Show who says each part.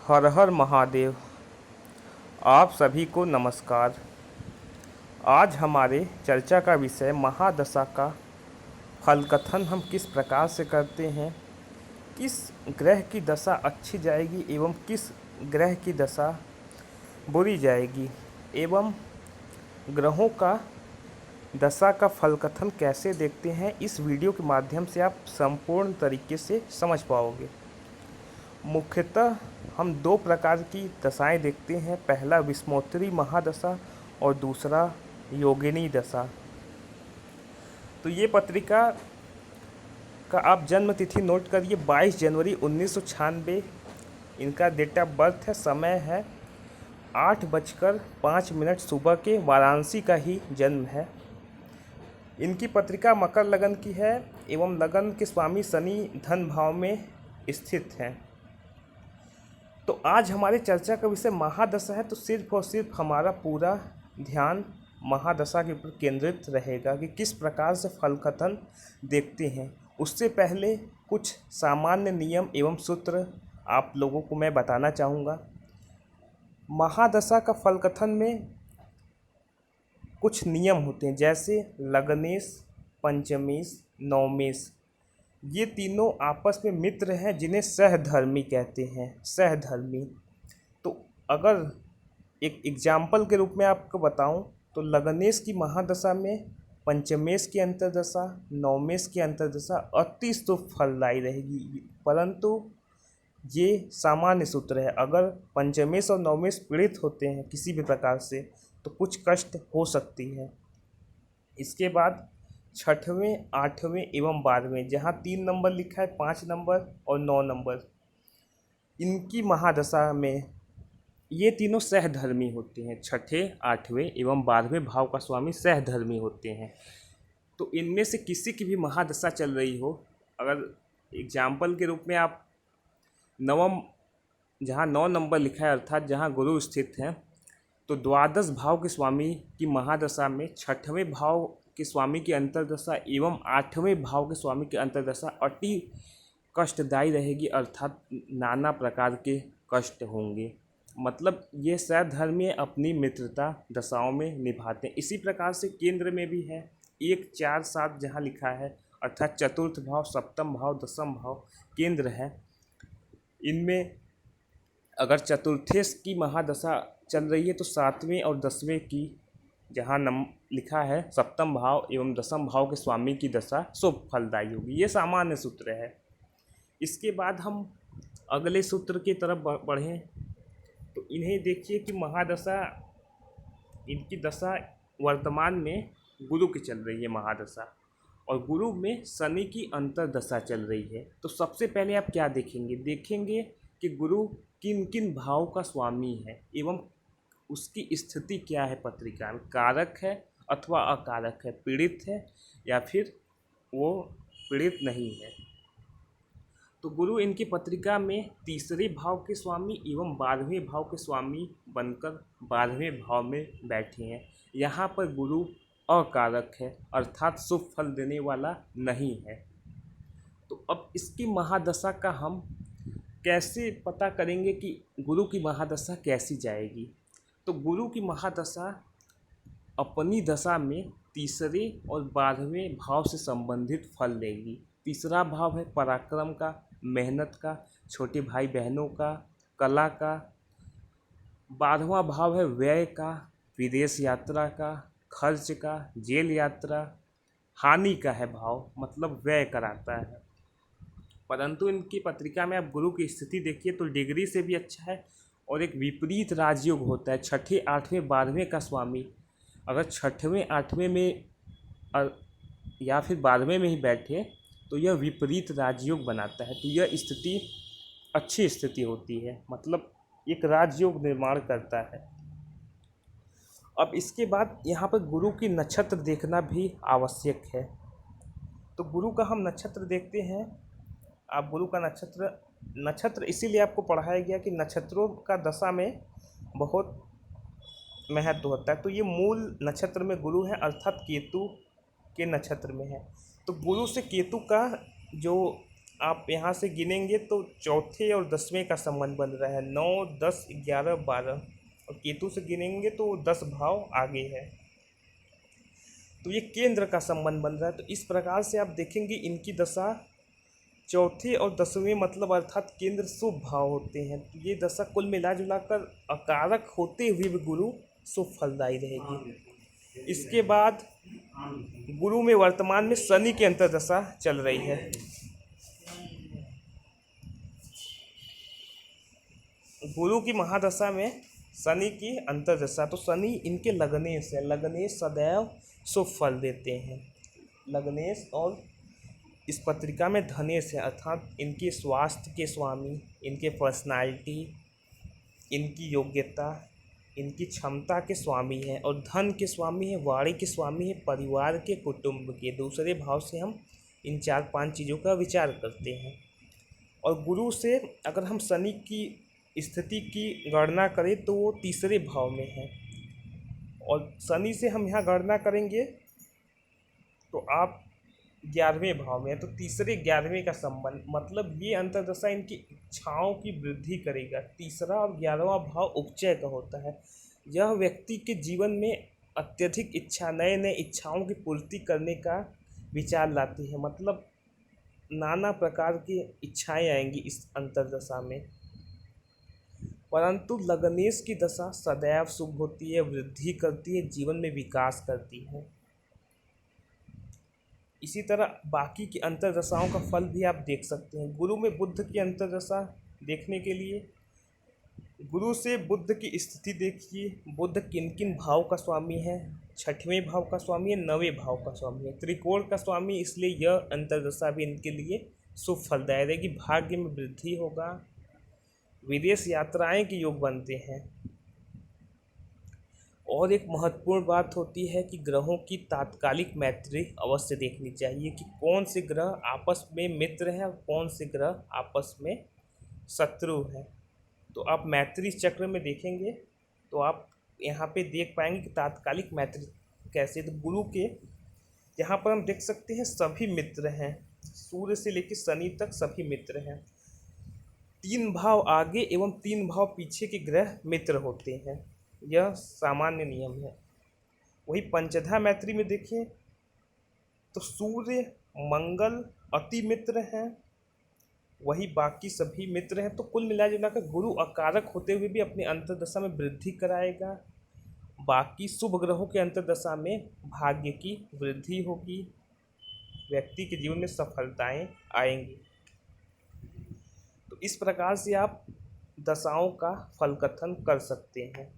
Speaker 1: हर हर महादेव। आप सभी को नमस्कार। आज हमारे चर्चा का विषय महादशा का फल कथन हम किस प्रकार से करते हैं, किस ग्रह की दशा अच्छी जाएगी एवं किस ग्रह की दशा बुरी जाएगी, एवं ग्रहों का दशा का फल कथन कैसे देखते हैं। इस वीडियो के माध्यम से आप संपूर्ण तरीके से समझ पाओगे। मुख्यतः हम दो प्रकार की दशाएं देखते हैं, पहला विषमोत्तरी महादशा और दूसरा योगिनी दशा। तो ये पत्रिका का आप जन्म तिथि नोट करिए, 22 जनवरी 1996 इनका डेट ऑफ बर्थ है। समय है 8:05 सुबह के, वाराणसी का ही जन्म है। इनकी पत्रिका मकर लगन की है एवं लगन के स्वामी शनि धन भाव में स्थित हैं। तो आज हमारी चर्चा का विषय महादशा है, तो सिर्फ और सिर्फ हमारा पूरा ध्यान महादशा के ऊपर केंद्रित रहेगा कि किस प्रकार से फल कथन देखते हैं। उससे पहले कुछ सामान्य नियम एवं सूत्र आप लोगों को मैं बताना चाहूँगा। महादशा का फल कथन में कुछ नियम होते हैं, जैसे लगनेश, पंचमेश, नवमेश। ये तीनों आपस में मित्र हैं जिन्हें सहधर्मी कहते हैं, सहधर्मी। तो अगर एक एग्जाम्पल के रूप में आपको बताऊं तो लगनेश की महादशा में पंचमेश की अंतर्दशा, नवमेश की अंतर्दशा अति शुभ फलदायी रहेगी। परंतु ये सामान्य सूत्र है, अगर पंचमेश और नवमेश पीड़ित होते हैं किसी भी प्रकार से तो कुछ कष्ट हो सकती है। इसके बाद छठवें, आठवें एवं 12वें, जहाँ 3 नंबर लिखा है, 5 नंबर और 9 नंबर, इनकी महादशा में ये तीनों सहधर्मी होते हैं। छठे, 8वें एवं 12वें भाव का स्वामी सहधर्मी होते हैं। तो इनमें से किसी की भी महादशा चल रही हो, अगर एग्जाम्पल के रूप में आप नवम, जहाँ 9 नंबर लिखा है अर्थात जहाँ गुरु स्थित हैं, तो द्वादश भाव के स्वामी की महादशा में छठवें भाव के स्वामी की अंतर्दशा एवं 8वें भाव के स्वामी की अंतर्दशा अति कष्टदायी रहेगी, अर्थात नाना प्रकार के कष्ट होंगे। मतलब ये सहधर्मी अपनी मित्रता दशाओं में निभाते हैं। इसी प्रकार से केंद्र में भी है 1, 4, 7 जहाँ लिखा है, अर्थात चतुर्थ भाव, सप्तम भाव, दसम भाव केंद्र है। इनमें अगर चतुर्थेश की महादशा चल रही है तो 7वें और 10वें की, जहाँ लिखा है सप्तम भाव एवं दसम भाव के स्वामी की दशा शुभ फलदायी होगी। ये सामान्य सूत्र है। इसके बाद हम अगले सूत्र की तरफ बढ़ें तो इन्हें देखिए कि महादशा, इनकी दशा वर्तमान में गुरु की चल रही है महादशा, और गुरु में शनि की अंतर्दशा चल रही है। तो सबसे पहले आप क्या देखेंगे, देखेंगे कि गुरु किन किन भाव का स्वामी है एवं उसकी स्थिति क्या है पत्रिका में, कारक है अथवा अकारक है, पीड़ित है या फिर वो पीड़ित नहीं है। तो गुरु इनकी पत्रिका में तीसरे भाव के स्वामी एवं 12वें भाव के स्वामी बनकर 12वें भाव में बैठे हैं। यहाँ पर गुरु अकारक है, अर्थात शुभ फल देने वाला नहीं है। तो अब इसकी महादशा का हम कैसे पता करेंगे कि गुरु की महादशा कैसी जाएगी। तो गुरु की महादशा अपनी दशा में तीसरे और 12वें भाव से संबंधित फल देगी। तीसरा भाव है पराक्रम का, मेहनत का, छोटे भाई बहनों का, कला का। 12वां भाव है व्यय का, विदेश यात्रा का, खर्च का, जेल यात्रा, हानि का है भाव, मतलब व्यय कराता है। परंतु इनकी पत्रिका में आप गुरु की स्थिति देखिए तो डिग्री से भी अच्छा है, और एक विपरीत राजयोग होता है। छठे, 8वें, 12वें का स्वामी अगर छठवें, 8वें में या फिर 12वें में ही बैठे तो यह विपरीत राजयोग बनाता है। तो यह स्थिति अच्छी स्थिति होती है, मतलब एक राजयोग निर्माण करता है। अब इसके बाद यहाँ पर गुरु की नक्षत्र देखना भी आवश्यक है। तो गुरु का हम नक्षत्र देखते हैं। आप गुरु का नक्षत्र इसीलिए आपको पढ़ाया गया कि नक्षत्रों का दशा में बहुत महत्व होता है। तो ये मूल नक्षत्र में गुरु है, अर्थात केतु के नक्षत्र में है। तो गुरु से केतु का जो आप यहाँ से गिनेंगे तो चौथे और 10वें का संबंध बन रहा है, 9, 10, 11, 12, और केतु से गिनेंगे तो 10 भाव आगे है, तो ये केंद्र का संबंध बन रहा है। तो इस प्रकार से आप देखेंगे इनकी दशा चौथे और 10वें मतलब अर्थात केंद्र शुभ भाव होते हैं। तो ये दशा कुल मिला जुलाकर अकारक होते हुए भी गुरु शुभ फलदायी रहेगी। इसके बाद गुरु में वर्तमान में शनि की अंतर्दशा चल रही है। गुरु की महादशा में शनि की अंतर्दशा, तो शनि इनके लग्नेश है। लग्नेश सदैव शुभ फल देते हैं। लग्नेश और इस पत्रिका में धनेश है, अर्थात इनके स्वास्थ्य के स्वामी, इनके पर्सनालिटी, इनकी योग्यता, इनकी क्षमता के स्वामी हैं, और धन के स्वामी है, वाणी के स्वामी है, परिवार के, कुटुंब के। दूसरे भाव से हम इन 4-5 चीज़ों का विचार करते हैं। और गुरु से अगर हम शनि की स्थिति की गणना करें तो वो तीसरे भाव में है, और शनि से हम यहाँ गणना करेंगे तो आप 11वें भाव में है। तो तीसरे 11वें का संबंध मतलब ये अंतर्दशा इनकी इच्छाओं की वृद्धि करेगा। तीसरा और 11वां भाव उपचय का होता है। यह व्यक्ति के जीवन में अत्यधिक इच्छा, नए नए इच्छाओं की पूर्ति करने का विचार लाती है। मतलब नाना प्रकार की इच्छाएं आएंगी इस अंतर्दशा में। परंतु लग्नेश की दशा सदैव शुभ होती है, वृद्धि करती है, जीवन में विकास करती है। इसी तरह बाकी की अंतर्दशाओं का फल भी आप देख सकते हैं। गुरु में बुध की अंतर्दशा देखने के लिए गुरु से बुध की स्थिति देखिए। बुध किन किन भाव का स्वामी है? 6वें भाव का स्वामी है, 9वें भाव का स्वामी है, त्रिकोण का स्वामी। इसलिए यह अंतर्दशा भी इनके लिए शुभ फलदायक रहेगी। भाग्य में वृद्धि होगा, विदेश यात्राएं के योग बनते हैं। और एक महत्वपूर्ण बात होती है कि ग्रहों की तात्कालिक मैत्री अवश्य देखनी चाहिए कि कौन से ग्रह आपस में मित्र हैं और कौन से ग्रह आपस में शत्रु हैं। तो आप मैत्री चक्र में देखेंगे तो आप यहाँ पे देख पाएंगे कि तात्कालिक मैत्री कैसे। तो गुरु के यहाँ पर हम देख सकते हैं सभी मित्र हैं, सूर्य से लेकर शनि तक सभी मित्र हैं। 3 भाव आगे एवं 3 भाव पीछे के ग्रह मित्र होते हैं, यह सामान्य नियम है। वही पंचधा मैत्री में देखें तो सूर्य, मंगल अति मित्र हैं, वही बाकी सभी मित्र हैं। तो कुल मिला जुला कर गुरु अकारक होते हुए भी अपनी अंतर्दशा में वृद्धि कराएगा। बाकी शुभ ग्रहों के अंतर्दशा में भाग्य की वृद्धि होगी, व्यक्ति के जीवन में सफलताएं आएंगी। तो इस प्रकार से आप दशाओं का फल कथन कर सकते हैं।